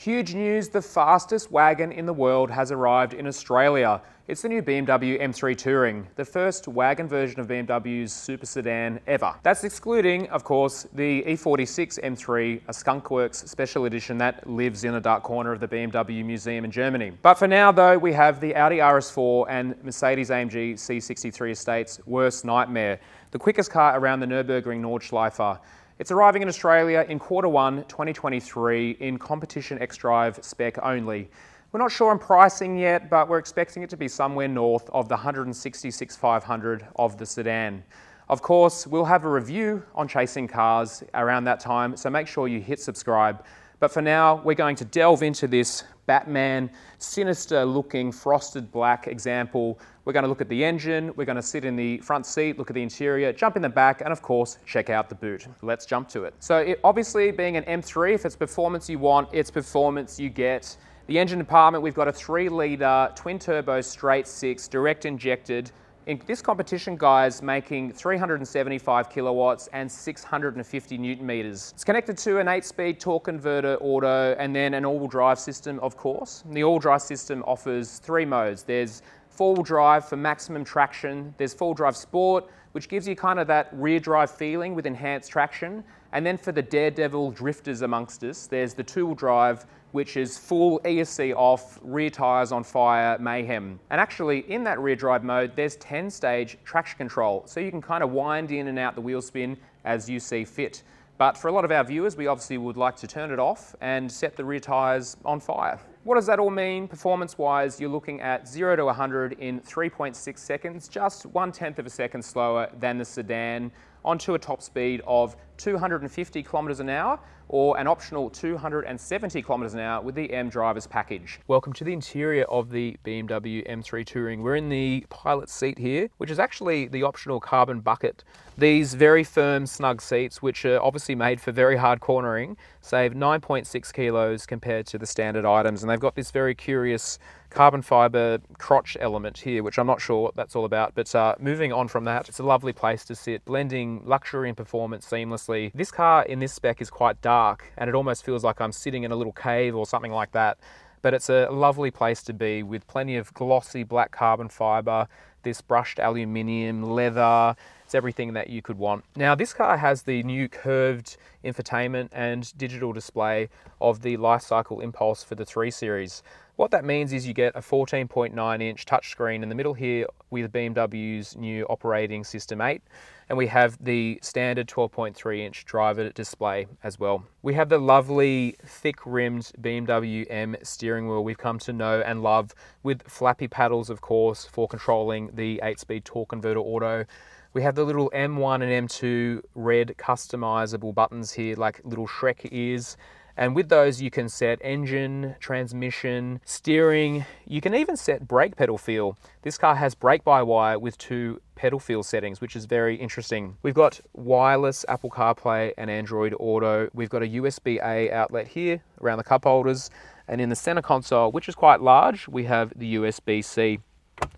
Huge news, the fastest wagon in the world has arrived in Australia. It's the new BMW M3 Touring, the first wagon version of BMW's super sedan ever. That's excluding, of course, the E46 M3, a skunkworks special edition that lives in a dark corner of the BMW Museum in Germany. But for now though, we have the Audi RS4 and Mercedes-AMG C63 Estate's worst nightmare, the quickest car around the Nürburgring Nordschleife. It's arriving in Australia in Q1 2023 in competition xDrive spec only. We're not sure on pricing yet, but we're expecting it to be somewhere north of the 166,500 of the sedan. Of course, we'll have a review on chasing cars around that time, so make sure you hit subscribe. But for now, we're going to delve into this Batman, sinister looking frosted black example. We're going to look at the engine, we're going to sit in the front seat, look at the interior, jump in the back, and of course, check out the boot. Let's jump to it. So obviously being an M3, if it's performance you want, it's performance you get. The engine department, we've got a 3-litre twin-turbo straight-six direct injected. In this competition, guys, making 375 kilowatts and 650 newton meters. It's connected to an 8-speed torque converter auto and then an all-wheel drive system, of course. The all-wheel drive system offers 3 modes. There's 4-wheel drive for maximum traction. There's 4-wheel drive sport, which gives you kind of that rear drive feeling with enhanced traction. And then for the daredevil drifters amongst us, there's the 2-wheel drive, which is full ESC off, rear tyres on fire, mayhem. And actually in that rear drive mode, there's 10-stage traction control. So you can kind of wind in and out the wheel spin as you see fit. But for a lot of our viewers, we obviously would like to turn it off and set the rear tyres on fire. What does that all mean? Performance-wise, you're looking at 0 to 100 in 3.6 seconds, just 1/10 of a second slower than the sedan, onto a top speed of 250 kilometers an hour or an optional 270 kilometers an hour with the M Drivers package. Welcome to the interior of the BMW M3 Touring. We're in the pilot seat here, which is actually the optional carbon bucket. These very firm, snug seats, which are obviously made for very hard cornering, save 9.6 kilos compared to the standard items. And they've got this very curious carbon fiber crotch element here, which I'm not sure what that's all about, but moving on from that, it's a lovely place to sit, blending luxury and performance seamlessly. This car in this spec is quite dark, and it almost feels like I'm sitting in a little cave or something like that, but it's a lovely place to be with plenty of glossy black carbon fiber, this brushed aluminium, leather. It's everything that you could want. Now, this car has the new curved infotainment and digital display of the Lifecycle Impulse for the 3 Series. What that means is you get a 14.9-inch touchscreen in the middle here with BMW's new operating system 8, and we have the standard 12.3-inch driver display as well. We have the lovely thick-rimmed BMW M steering wheel we've come to know and love, with flappy paddles, of course, for controlling the 8-speed torque converter auto. We have the little M1 and M2 red customizable buttons here, like little Shrek ears. And with those, you can set engine, transmission, steering. You can even set brake pedal feel. This car has brake-by-wire with 2 pedal feel settings, which is very interesting. We've got wireless Apple CarPlay and Android Auto. We've got a USB-A outlet here around the cup holders. And in the center console, which is quite large, we have the USB-C.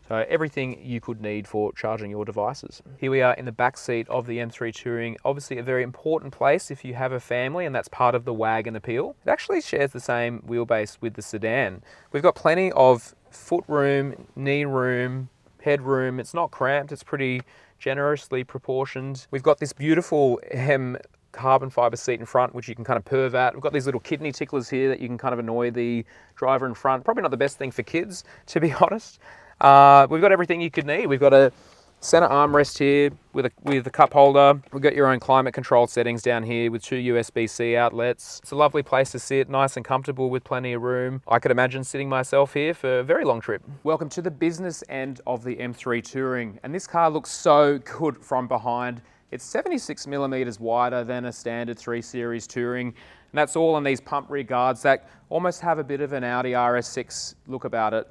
So everything you could need for charging your devices. Here we are in the back seat of the M3 Touring. Obviously a very important place if you have a family, and that's part of the wagon appeal. It actually shares the same wheelbase with the sedan. We've got plenty of foot room, knee room, head room. It's not cramped, it's pretty generously proportioned. We've got this beautiful hem carbon fiber seat in front, which you can kind of perv at. We've got these little kidney ticklers here that you can kind of annoy the driver in front. Probably not the best thing for kids, to be honest. We've got everything you could need. We've got a center armrest here with a cup holder. We've got your own climate control settings down here with 2 USB-C outlets. It's a lovely place to sit, nice and comfortable with plenty of room. I could imagine sitting myself here for a very long trip. Welcome to the business end of the M3 Touring, and this car looks so good from behind. It's 76 millimeters wider than a standard 3 Series Touring, and that's all on these pump rear guards that almost have a bit of an Audi RS6 look about it.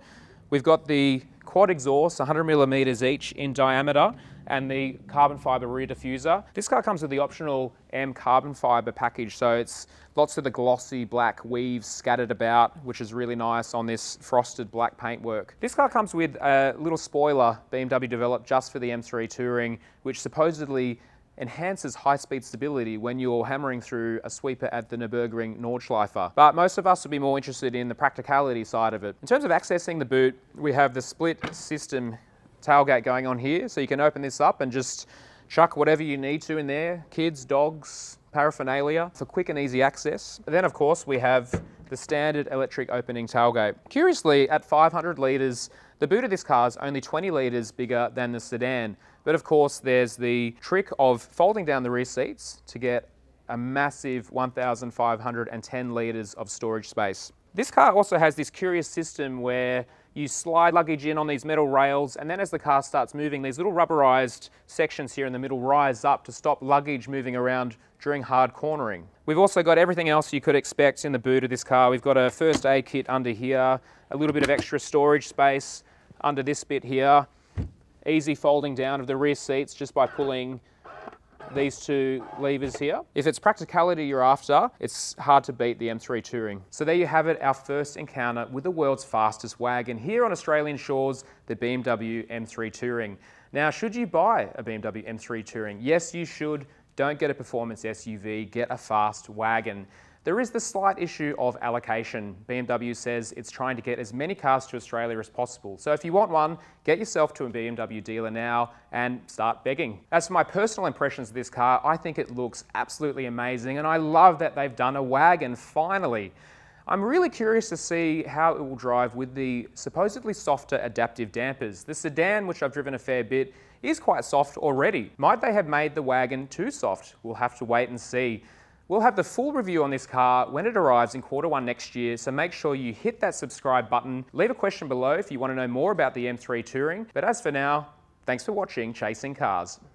We've got the quad exhaust, 100 millimeters each in diameter, and the carbon fiber rear diffuser. This car comes with the optional M carbon fiber package, so it's lots of the glossy black weaves scattered about, which is really nice on this frosted black paintwork. This car comes with a little spoiler BMW developed just for the M3 Touring, which supposedly enhances high-speed stability when you're hammering through a sweeper at the Nürburgring Nordschleife. But most of us would be more interested in the practicality side of it. In terms of accessing the boot, we have the split system tailgate going on here, so you can open this up and just chuck whatever you need to in there, kids, dogs, paraphernalia, for quick and easy access. And then of course we have the standard electric opening tailgate. Curiously, at 500 litres, the boot of this car is only 20 litres bigger than the sedan. But of course there's the trick of folding down the rear seats to get a massive 1,510 litres of storage space. This car also has this curious system where you slide luggage in on these metal rails, and then as the car starts moving, these little rubberized sections here in the middle rise up to stop luggage moving around during hard cornering. We've also got everything else you could expect in the boot of this car. We've got a first aid kit under here, a little bit of extra storage space under this bit here, easy folding down of the rear seats just by pulling these two levers here. If it's practicality you're after, it's hard to beat the M3 Touring. So there you have it, our first encounter with the world's fastest wagon here on Australian shores, the BMW M3 Touring. Now, should you buy a BMW M3 Touring? Yes, you should. Don't get a performance SUV, get a fast wagon. There is the slight issue of allocation. BMW says it's trying to get as many cars to Australia as possible. So if you want one, get yourself to a BMW dealer now and start begging. As for my personal impressions of this car, I think it looks absolutely amazing, and I love that they've done a wagon finally. I'm really curious to see how it will drive with the supposedly softer adaptive dampers. The sedan, which I've driven a fair bit, is quite soft already. Might they have made the wagon too soft? We'll have to wait and see. We'll have the full review on this car when it arrives in Q1 next year, so make sure you hit that subscribe button. Leave a question below if you want to know more about the M3 Touring. But as for now, thanks for watching Chasing Cars.